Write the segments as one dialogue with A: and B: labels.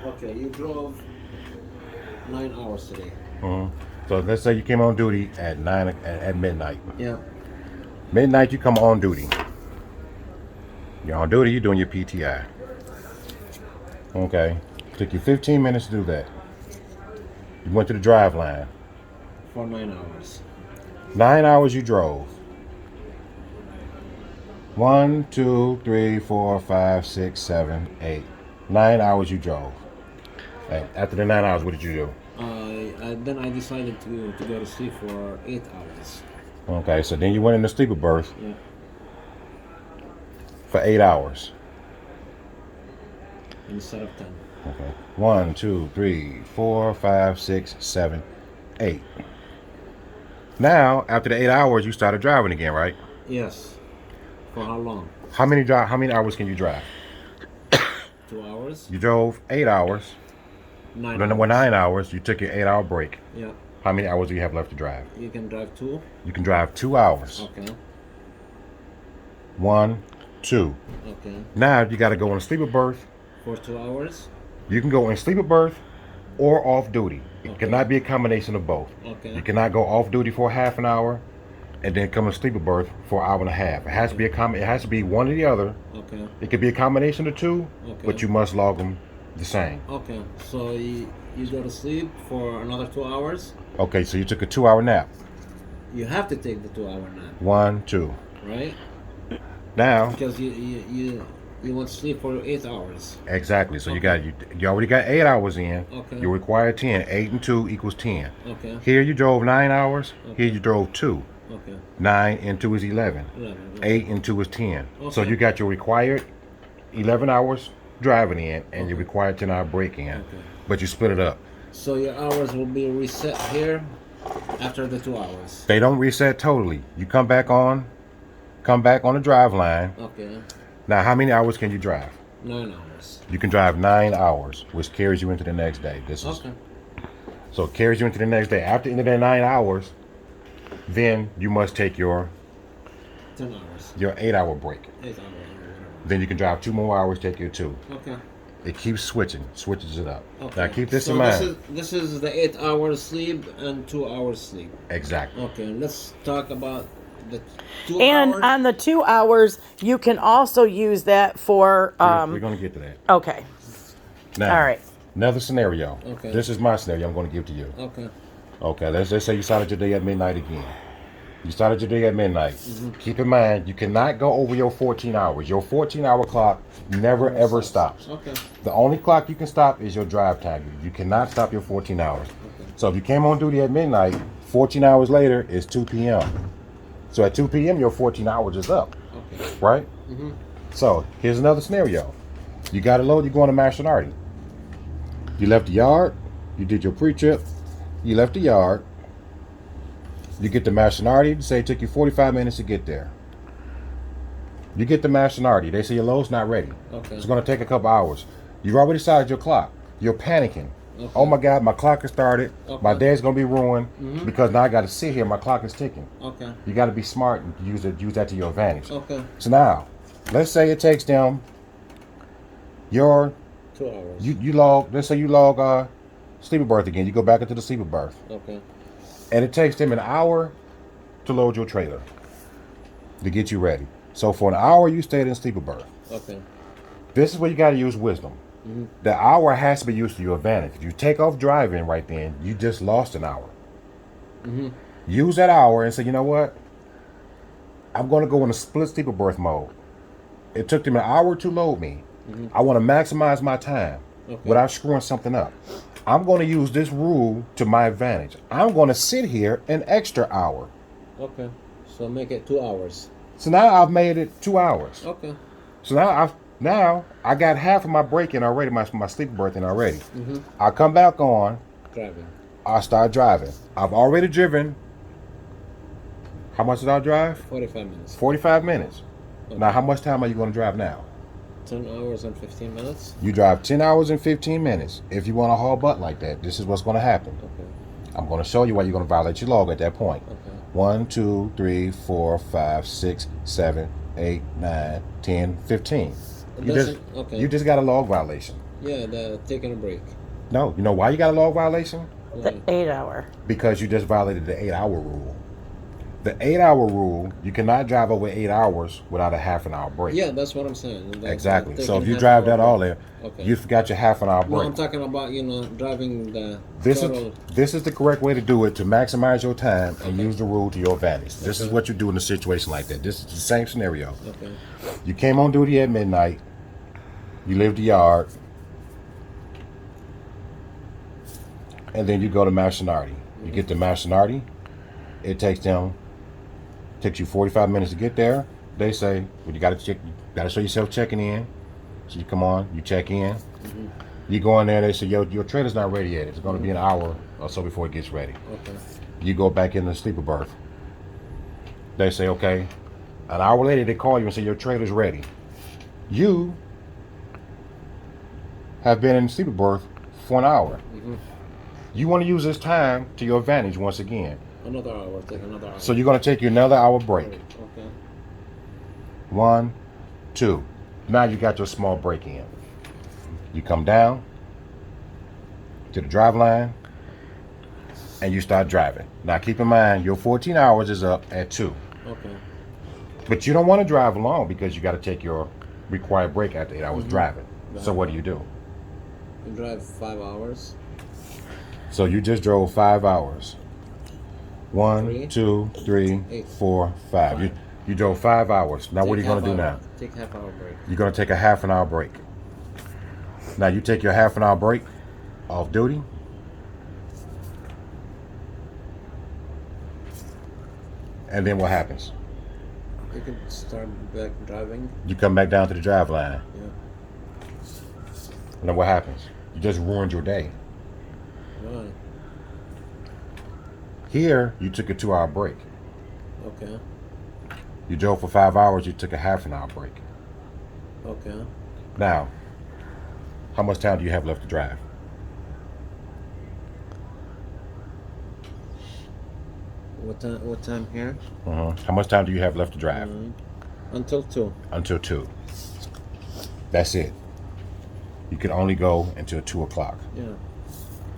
A: Okay, you drove 9 hours today.
B: So let's say you came on duty at at midnight.
A: Yeah.
B: Midnight, you come on duty. You're on duty. You're doing your PTI. Okay. Took you 15 minutes to do that. You went to the drive line.
A: For 9 hours.
B: 9 hours you drove. 1, 2, 3, 4, 5, 6, 7, 8. 9 hours you drove. And after the 9 hours, what did you do?
A: Then I decided to go to sleep for 8 hours.
B: Okay, so then you went in the sleeper berth
A: Yeah.
B: for 8 hours.
A: Instead of 10.
B: Okay. 1, 2, 3, 4, 5, 6, 7, 8. Now, after the 8 hours, you started driving again, right?
A: Yes. For how long?
B: How many hours can you drive?
A: 2 hours.
B: You drove 8 hours.
A: 9
B: Then, well,
A: hours.
B: 9 hours. You took your 8 hour break.
A: Yeah.
B: How many hours do you have left to drive?
A: You can drive 2.
B: You can drive 2 hours.
A: Okay.
B: 1, 2.
A: Okay.
B: Now you got to go in a sleeper berth.
A: For 2 hours.
B: You can go in sleeper berth or off duty. It
A: Okay.
B: cannot be a combination of both.
A: Okay.
B: You cannot go off duty for half an hour and then come in sleeper berth for an hour and a half. It has to be it has to be one or the other.
A: Okay.
B: It could be a combination of two,
A: Okay.
B: but you must log them the same.
A: Okay. So you go to sleep for another 2 hours.
B: Okay, so you took a 2 hour nap.
A: You have to take the 2 hour nap,
B: 1, 2.
A: right?
B: Now,
A: Because you want to sleep for 8 hours.
B: exactly. So
A: Okay.
B: you already got 8 hours in.
A: Okay.
B: You require 10. 8 and 2 equals 10.
A: Okay.
B: Here you drove 9 hours.
A: Okay.
B: Here you drove 2.
A: Okay.
B: 9 and 2 is 11.
A: 11.
B: 8 and 2 is 10. So
A: Okay.
B: you got your required 11 hours driving in and your
A: Okay.
B: required 10 hour break in.
A: Okay.
B: But you split it up.
A: So your hours will be reset here after the 2 hours.
B: They don't reset totally. You come back on the drive line.
A: Okay.
B: Now, how many hours can you drive?
A: 9 hours.
B: You can drive 9 hours, which carries you into the next day.
A: Okay.
B: So it carries you into the next day. After the end of that 9 hours, then you must take your
A: 10 hours.
B: 8 hour break.
A: 8 hours.
B: Then you can drive 2 more hours, take your 2.
A: Okay.
B: It keeps switches it up.
A: Okay.
B: Now keep this
A: so
B: in mind.
A: This is the 8 hours sleep and 2 hours sleep.
B: Exactly.
A: Okay. Let's talk about the 2
C: And
A: hours.
C: on the 2 hours, you can also use that for.
B: We're going to get to that.
C: Okay.
B: Now,
C: All right.
B: Another scenario.
A: Okay.
B: This is my scenario I'm going to give to you.
A: Okay.
B: Okay, let's just say you started your day at midnight again. You started your day at midnight.
A: Mm-hmm.
B: Keep in mind, you cannot go over your 14 hours. Your 14-hour clock never ever stops.
A: Okay.
B: The only clock you can stop is your drive time. You cannot stop your 14 hours.
A: Okay.
B: So if you came on duty at midnight, 14 hours later is 2 p.m. So at 2 p.m., your 14 hours is up,
A: Okay.
B: right?
A: Mm-hmm.
B: So here's another scenario. You got a load, you're going to Mastronardi. You left the yard, you did your pre-trip, you left the yard, you get to Mastronardi, say it took you 45 minutes to get there. You get to Mastronardi, they say your load's not ready.
A: Okay.
B: It's going to take a couple hours. You've already started your clock. You're panicking.
A: Okay.
B: Oh my God, my clock has started.
A: Okay.
B: My day's going to be ruined because now I got to sit here. My clock is ticking.
A: Okay.
B: You got to be smart and use that to your advantage.
A: Okay.
B: So now, let's say it takes them your
A: 2 hours.
B: let's say you log sleeper berth again. You go back into the sleeper berth.
A: Okay.
B: And it takes them an hour to load your trailer to get you ready. So for an hour you stayed in sleeper berth.
A: Okay.
B: This is where you got to use wisdom. The hour has to be used to your advantage. If you take off driving right then, you just lost an hour. Use that hour and say, you know what? I'm going to go in a split sleeper berth mode. It took them an hour to load me. I want to maximize my time without screwing something up. I'm going to use this rule to my advantage. I'm going to sit here an extra hour.
A: Okay. So make it 2 hours.
B: So now I've made it 2 hours.
A: Okay.
B: So now I got half of my break in already, my sleeper berth in already. I come back on.
A: Driving.
B: I start driving. I've already driven. How much did I drive?
A: 45 minutes.
B: 45 minutes. Now, how much time are you going to drive now?
A: 10 hours and 15 minutes.
B: You drive 10 hours and 15 minutes. If you want to haul butt like that, this is what's going to happen.
A: Okay.
B: I'm going to show you why you're going to violate your log at that point.
A: Okay.
B: 1, 2, 3, 4, 5, 6, 7, 8, 9, 10, 15.
A: Okay.
B: You just got a log violation.
A: Yeah, the taking a break.
B: No, you know why you got a log violation?
C: The
A: Why?
C: 8 hour.
B: Because you just violated the 8 hour rule. The 8 hour rule, you cannot drive over 8 hours without a half an hour break.
A: Yeah, that's what I'm saying.
B: Exactly. So
A: taking
B: if you
A: half
B: drive
A: hour
B: that all
A: break.
B: there,
A: Okay.
B: you forgot your half an hour
A: No,
B: break.
A: I'm talking about driving the
B: This
A: total.
B: is this is the correct way to do it to maximize your time and
A: Okay.
B: use the rule to your advantage. This is
A: Okay.
B: what you do in a situation like that. This is the same scenario.
A: Okay.
B: You came on duty at midnight. You leave the yard, and then you go to Masonardi. You get to Masonardi. It takes you 45 minutes to get there. They say, well, you got to show yourself checking in. So you come on, you check in. You go in there. They say, your trailer's not ready yet. It's going to be an hour or so before it gets ready.
A: Okay.
B: You go back in the sleeper berth. They say, okay. An hour later, they call you and say your trailer's ready. You have been in the sleeper berth for an hour. You want to use this time to your advantage once again.
A: Another hour. Take another hour.
B: So you're going to take you another hour break.
A: Okay.
B: 1, 2. Now you got your small break in. You come down to the drive line and you start driving. Now keep in mind your 14 hours is up at 2.
A: Okay.
B: But you don't want to drive long because you got to take your required break after 8 hours driving. So what do?
A: You drive 5 hours.
B: So you just drove 5 hours. 1,
A: Three.
B: 2, 3,
A: 8.
B: 4, 5. You drove 5 hours. Now what are you going to do now?
A: Take half hour break.
B: You're going to take a half an hour break. Now you take your half an hour break off duty. And then what happens?
A: You can start back driving.
B: You come back down to the drive line.
A: Yeah.
B: And then what happens? You just ruined your day.
A: Why?
B: Here, you took a 2-hour break.
A: Okay.
B: You drove for 5 hours, you took a half an hour break.
A: Okay.
B: Now, how much time do you have left to drive?
A: What time here?
B: How much time do you have left to drive?
A: Until 2.
B: Until 2. That's it. You can only go until 2 o'clock.
A: Yeah.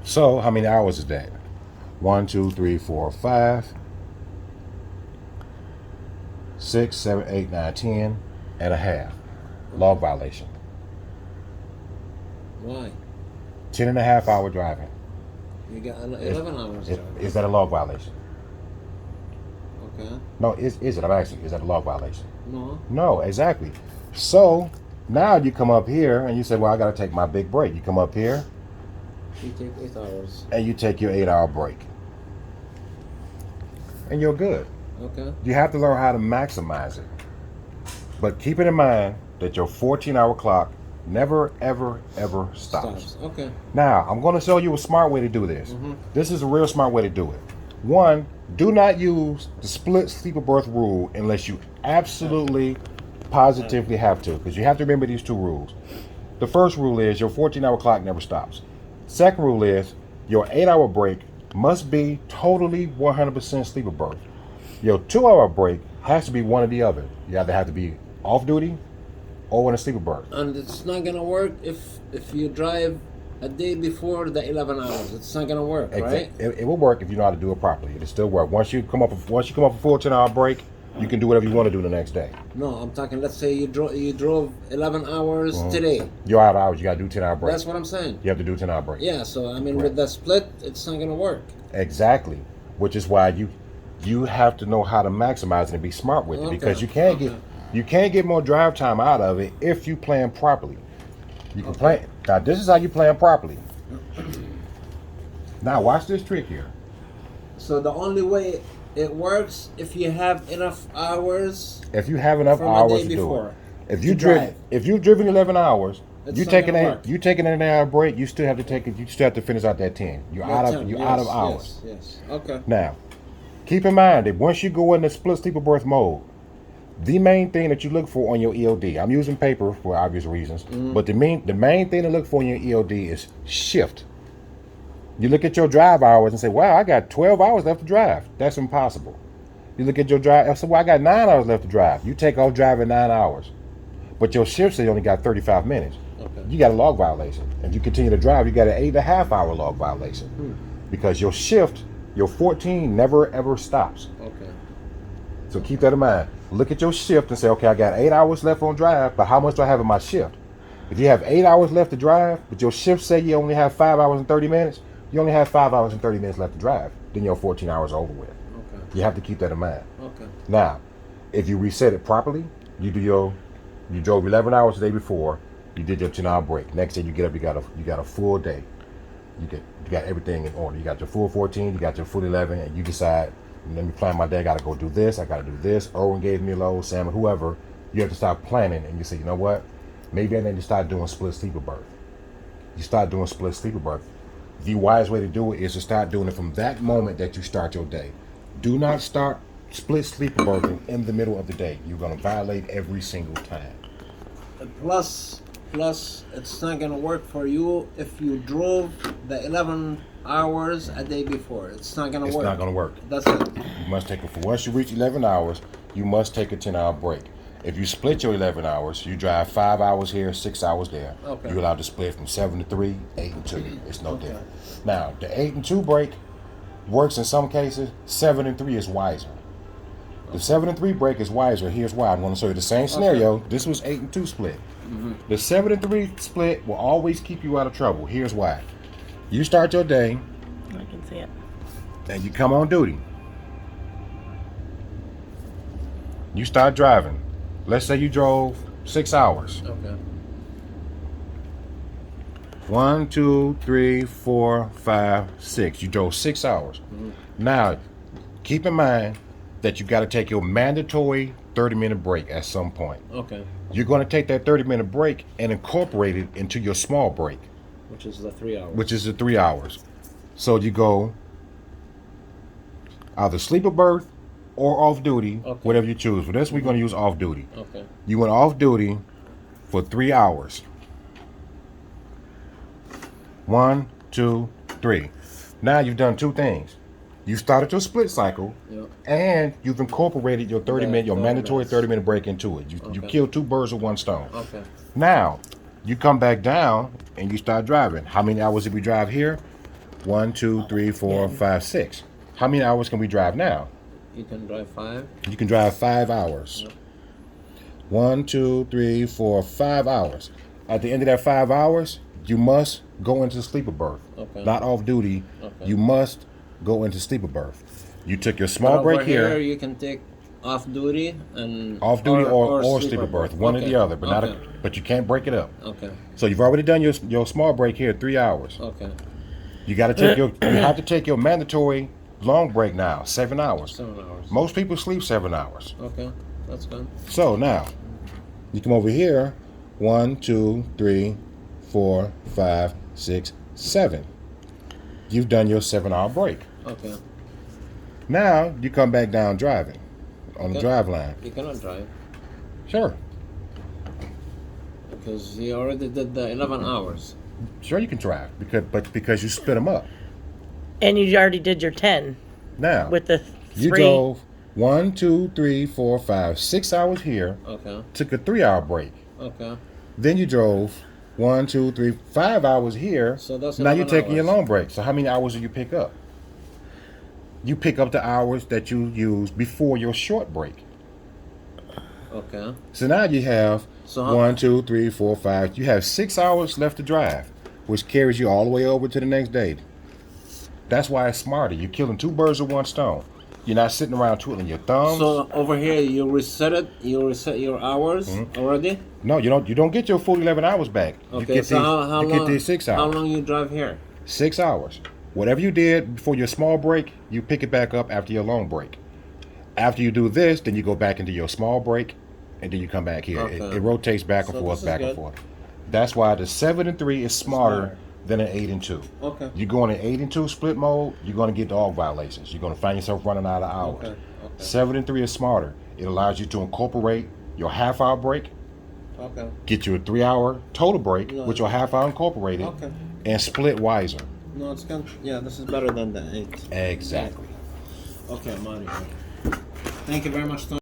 B: So, how many hours is that? 1, 2, 3, 4, 5, 6, 7, 8, 9, 10 and a half. Log violation.
A: Why?
B: 10 and a half hour driving.
A: You got 11 hours driving.
B: Is that a log violation?
A: Okay.
B: No, is it? I'm asking, is that a log violation?
A: No.
B: No, exactly. So, now you come up here and you say, well, I got to take my big break. You come up here
A: You take 8 hours.
B: and you take your 8-hour break. And you're good.
A: Okay.
B: You have to learn how to maximize it. But keep it in mind that your 14-hour clock never, ever, ever stops.
A: Okay.
B: Now, I'm going to show you a smart way to do this. This is a real smart way to do it. One, do not use the split sleeper berth rule unless you absolutely, positively have to, because you have to remember these 2 rules. The first rule is your 14-hour clock never stops. Second rule is your 8-hour break must be totally 100% sleeper berth. Your 2-hour break has to be one or the other. You either have to be off duty or in a sleeper berth.
A: And it's not gonna work if you drive a day before the 11 hours. It's not gonna work, right?
B: It will work if you know how to do it properly. It'll still work. Once you come up a full 10-hour break, you can do whatever you want to do the next day.
A: No, I'm talking. Let's say you drove 11 hours today.
B: You're out of hours. You got to do 10-hour break.
A: That's what I'm saying.
B: You have to do 10-hour break.
A: Yeah. So I mean,
B: Right.
A: with the split, it's not gonna work.
B: Exactly. Which is why you have to know how to maximize it and be smart with it,
A: Okay.
B: because you can't get more drive time out of it if you plan properly. You can plan. Now this is how you plan properly. Now watch this trick here.
A: So the only way it works if you have enough hours.
B: If you have enough
A: From a
B: hours
A: day
B: to do
A: before
B: it. If
A: to
B: you
A: drive.
B: if you've driven 11 hours,
A: It's
B: you
A: not
B: taking
A: gonna
B: a
A: work.
B: you taking an hour break, you still have to take it. You still have to finish out that 10. You're out of hours.
A: Yes. Okay.
B: Now, keep in mind that once you go in the split sleeper berth mode, the main thing that you look for on your EOD, I'm using paper for obvious reasons, but the main thing to look for in your EOD is shift. You look at your drive hours and say, wow, I got 12 hours left to drive. That's impossible. You look at your drive and say, well, I got 9 hours left to drive. You take off driving 9 hours. But your shift says you only got 35 minutes.
A: Okay.
B: you got a log violation. If you continue to drive, you got an 8.5 hour log violation because your shift, your 14 never ever stops.
A: Okay.
B: So keep that in mind. Look at your shift and say, okay, I got 8 hours left on drive, but how much do I have in my shift? If you have 8 hours left to drive, but your shift say you only have 5 hours and 30 minutes, you only have 5 hours and 30 minutes left to drive. Then your 14 hours are over with.
A: Okay.
B: You have to keep that in mind.
A: Okay.
B: Now, if you reset it properly, you drove 11 hours the day before, you did your 10-hour break. Next day you get up, you got a full day. You got everything in order. You got your full 14, you got your full 11, and you decide, let me plan my day. I got to go do this. I got to do this. Owen gave me a load, Sam, whoever. You have to start planning, and you say, you know what? Maybe I need to start doing split sleeper berth. You start doing split sleeper berth. The wise way to do it is to start doing it from that moment that you start your day. Do not start split sleeper berthing in the middle of the day. You're going to violate every single time.
A: Plus, it's not gonna work for you if you drove the 11 hours a day before. It's not gonna work.
B: It's not going to work.
A: That's it.
B: You must take it for once you reach 11 hours, you must take a 10-hour break. If you split your 11 hours, you drive 5 hours here, 6 hours there.
A: Okay.
B: You're allowed to split from 7 to 3, 8 and 2. It's no
A: Okay.
B: different. Now, the 8 and 2 break works in some cases. 7 and 3 is wiser. The 7 and 3 break is wiser. Here's why. I'm going to show you the same scenario.
A: Okay.
B: This was 8 and 2 split. The 7 and 3 split will always keep you out of trouble. Here's why. You start your day
C: I can see it.
B: and you come on duty. You start driving. Let's say you drove 6 hours.
A: Okay.
B: 1, 2, 3, 4, 5, 6. You drove 6 hours. Now, keep in mind that you got to take your mandatory 30-minute break at some point.
A: Okay.
B: You're going to take that 30-minute break and incorporate it into your small break,
A: Which is the 3 hours.
B: which is the 3 hours. So you go either sleeper berth or off duty,
A: Okay.
B: whatever you choose. For this, we're going to use off duty.
A: Okay.
B: You went off duty for 3 hours. 1, 2, 3. Now you've done two things. You started your split cycle,
A: Yeah.
B: and you've incorporated your 30-minute, your
A: 30
B: mandatory
A: minutes.
B: 30-minute break into it. You
A: Okay.
B: killed two birds with one stone.
A: Okay.
B: Now, you come back down and you start driving. How many hours did we drive here? 1, 2, 3, 4, 5, 6. How many hours can we drive now?
A: You can drive 5.
B: You can drive 5 hours.
A: Yep.
B: 1, 2, 3, 4, 5 hours. At the end of that 5 hours, you must go into sleeper berth.
A: Okay.
B: Not off duty.
A: Okay.
B: You must go into sleeper berth. You took your
A: But
B: small
A: over
B: break here.
A: you can take off duty and
B: Off duty or sleeper berth, one or
A: Okay.
B: the other, but
A: Okay.
B: but you can't break it up.
A: Okay.
B: So you've already done your small break here, 3 hours.
A: Okay.
B: You got to take you have to take your mandatory long break now, 7 hours.
A: 7 hours.
B: Most people sleep 7 hours.
A: Okay. That's good.
B: So now you come over here, 1, 2, 3, 4, 5, 6, 7. You've done your 7-hour break.
A: Okay.
B: Now you come back down driving on the
A: Okay.
B: drive line.
A: You cannot drive
B: Sure,
A: because you already did the 11 hours.
B: sure you can drive because you split them up.
C: And you already did your 10
B: Now
C: with the
B: you
C: 3.
B: drove 1, 2, 3, 4, 5, 6 hours here.
A: Okay.
B: Took a 3-hour break.
A: Okay.
B: Then you drove 1, 2, 3, 5 hours here.
A: So that's
B: now you're
A: 11
B: taking your
A: hours.
B: long break. So how many hours do you pick up? You pick up the hours that you use before your short break.
A: Okay.
B: So now you have
A: So how-
B: 1, 2, 3, 4, 5. You have 6 hours left to drive, which carries you all the way over to the next day. That's why it's smarter. You're killing two birds with one stone. You're not sitting around twiddling your thumbs.
A: So over here you reset it. You reset your hours already.
B: No, you don't. You don't get your full 11 hours back. You
A: Okay.
B: get
A: So
B: these,
A: how
B: you
A: long?
B: get these 6 hours.
A: How long you drive here?
B: 6 hours. Whatever you did before your small break, you pick it back up after your long break. After you do this, then you go back into your small break, and then you come back here.
A: Okay.
B: It rotates back and
A: So
B: forth,
A: this is
B: back and
A: good.
B: forth. That's why the 7 and 3 is smarter
A: Smarter.
B: than an 8 and 2.
A: Okay.
B: You go in an 8 and 2 split mode, you're going to get dog violations. You're going to find yourself running out of hours.
A: Okay. Okay.
B: 7 and 3 is smarter. It allows you to incorporate your half-hour break,
A: Okay.
B: get you a 3-hour total break
A: Yeah.
B: with your half-hour incorporated,
A: Okay.
B: and split wiser.
A: No, it's good. Yeah, this is better than the 8.
B: Exactly.
A: Okay, Mario. Thank you very much, Tony.